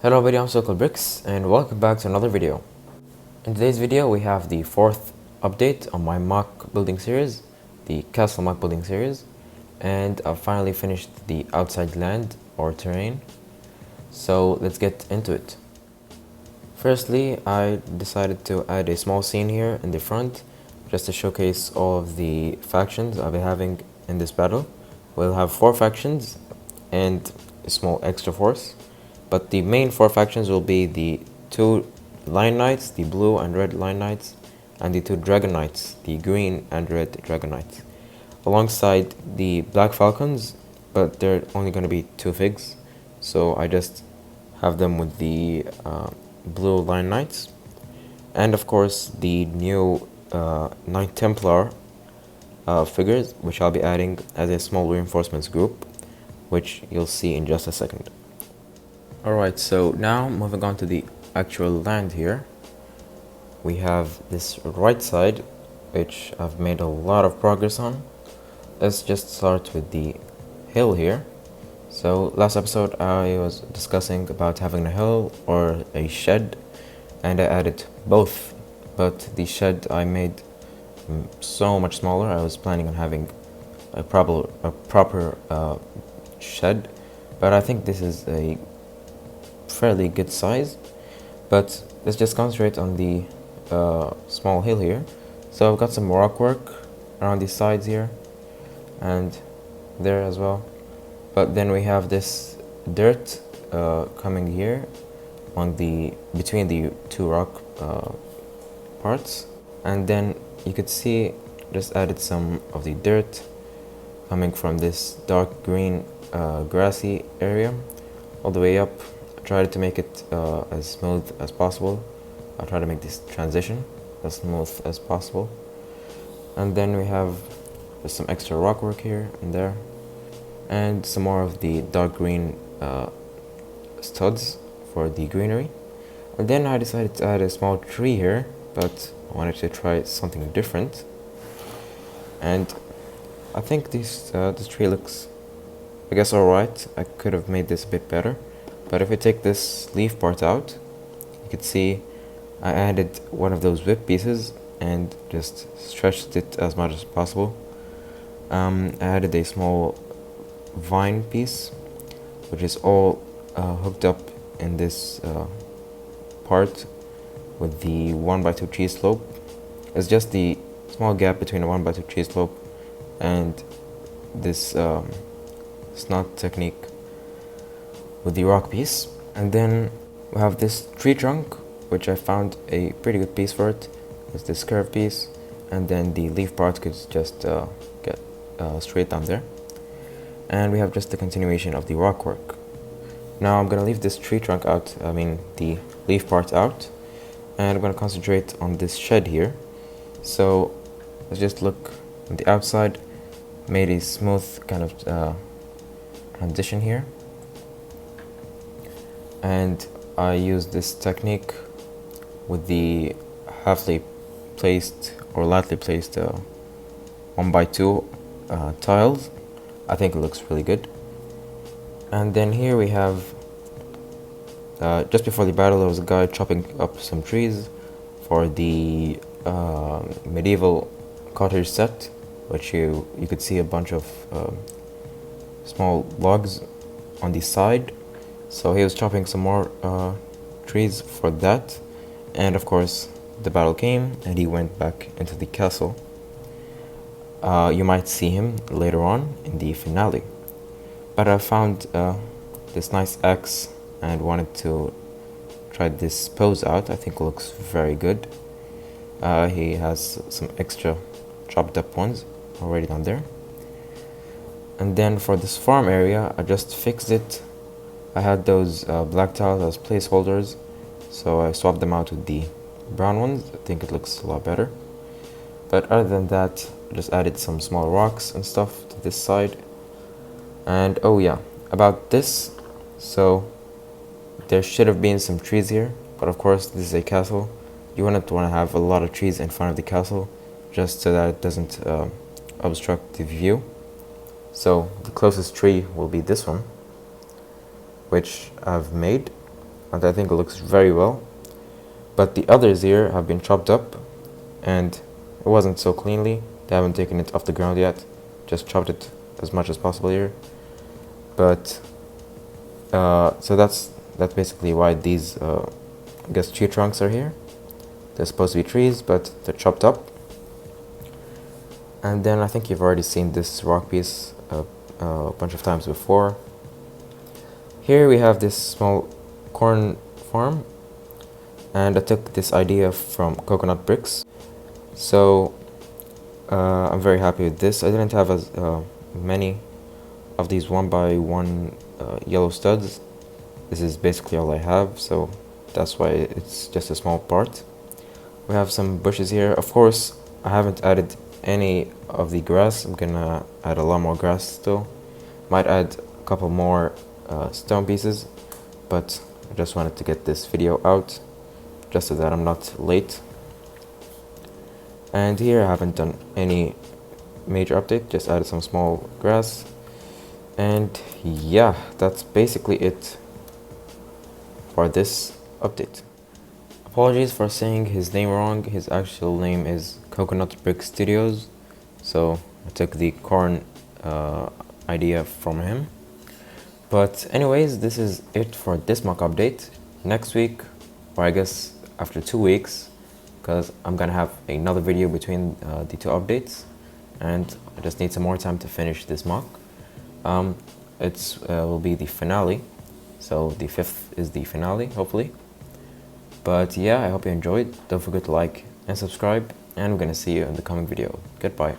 Hello everybody, I'm CircleBricks and welcome back to another video. In today's video we have the fourth update on my mock building series, the castle mock building series, and I've finally finished the outside land or terrain, so let's get into it. Firstly, I decided to add a small scene here in the front just to showcase all of the factions I'll be having in this battle. We'll have 4 factions and a small extra force. But the main 4 factions will be the 2 Lion Knights, the blue and red Lion Knights, and the 2 Dragon Knights, the green and red Dragon Knights. Alongside the Black Falcons, but they're only going to be 2 figs, so I just have them with the blue Lion Knights. And of course the new Knight Templar figures, which I'll be adding as a small reinforcements group, which you'll see in just a second. Alright, so now moving on to the actual land here. We have this right side, which I've made a lot of progress on. Let's just start with the hill here. So last episode I was discussing about having a hill or a shed, and I added both, but the shed I made so much smaller. I was planning on having a proper shed, but I think this is a fairly good size. But let's just concentrate on the small hill here. So I've got some rock work around the sides here and there as well, but then we have this dirt coming here on the between the 2 rock parts, and then you could see just added some of the dirt coming from this dark green grassy area all the way up. Tried to make it as smooth as possible. I'll try to make this transition as smooth as possible. And then we have just some extra rock work here and there, and some more of the dark green studs for the greenery. And then I decided to add a small tree here, but I wanted to try something different. And I think this tree looks, I guess, alright. I could have made this a bit better. But if we take this leaf part out, you can see I added one of those whip pieces and just stretched it as much as possible. I added a small vine piece, which is all hooked up in this part with the 1x2 cheese slope. It's just the small gap between the 1x2 cheese slope and this snot technique with the rock piece. And then we have this tree trunk, which I found a pretty good piece for it. It's this curved piece, and then the leaf part could just get straight down there. And we have just the continuation of the rock work. Now I'm gonna leave this tree trunk out, the leaf part out, and I'm gonna concentrate on this shed here. So let's just look on the outside. Made a smooth kind of transition here, and I use this technique with the halfly placed or lightly placed 1x2 tiles. I think it looks really good. And then here we have just before the battle there was a guy chopping up some trees for the medieval cottage set, which you could see a bunch of small logs on the side. So he was chopping some more trees for that, and of course the battle came and he went back into the castle. You might see him later on in the finale. But I found this nice axe and wanted to try this pose out. I think it looks very good. He has some extra chopped up ones already down there. And then for this farm area, I just fixed it. I had those black tiles as placeholders, so I swapped them out with the brown ones. I think it looks a lot better. But other than that, I just added some small rocks and stuff to this side. And oh yeah, about this, so there should have been some trees here, but of course this is a castle. You wouldn't want to have a lot of trees in front of the castle, just so that it doesn't obstruct the view. So the closest tree will be this one, which I've made. and I think it looks very well. But the others here have been chopped up, and it wasn't so cleanly. They haven't taken it off the ground yet, just chopped it as much as possible here. But so that's basically why these I guess tree trunks are here. They're supposed to be trees, but they're chopped up. And then I think you've already seen this rock piece a bunch of times before. Here we have this small corn farm, and I took this idea from coconut bricks. So I'm very happy with this. I didn't have as many of these 1x1 yellow studs. This is basically all I have, so that's why it's just a small part. We have some bushes here. Of course, I haven't added any of the grass. I'm gonna add a lot more grass still. Might add a couple more stone pieces, but I just wanted to get this video out just so that I'm not late. And here I haven't done any major update, just added some small grass. And yeah, that's basically it for this update. Apologies for saying his name wrong. His actual name is Coconut Brick Studios, so I took the corn idea from him. But anyways, this is it for this mock update. Next week, or I guess after 2 weeks, because I'm gonna have another video between the two updates, and I just need some more time to finish this mock. It will be the finale, so the 5th is the finale, hopefully. But yeah, I hope you enjoyed. Don't forget to like and subscribe, and I'm gonna see you in the coming video. Goodbye.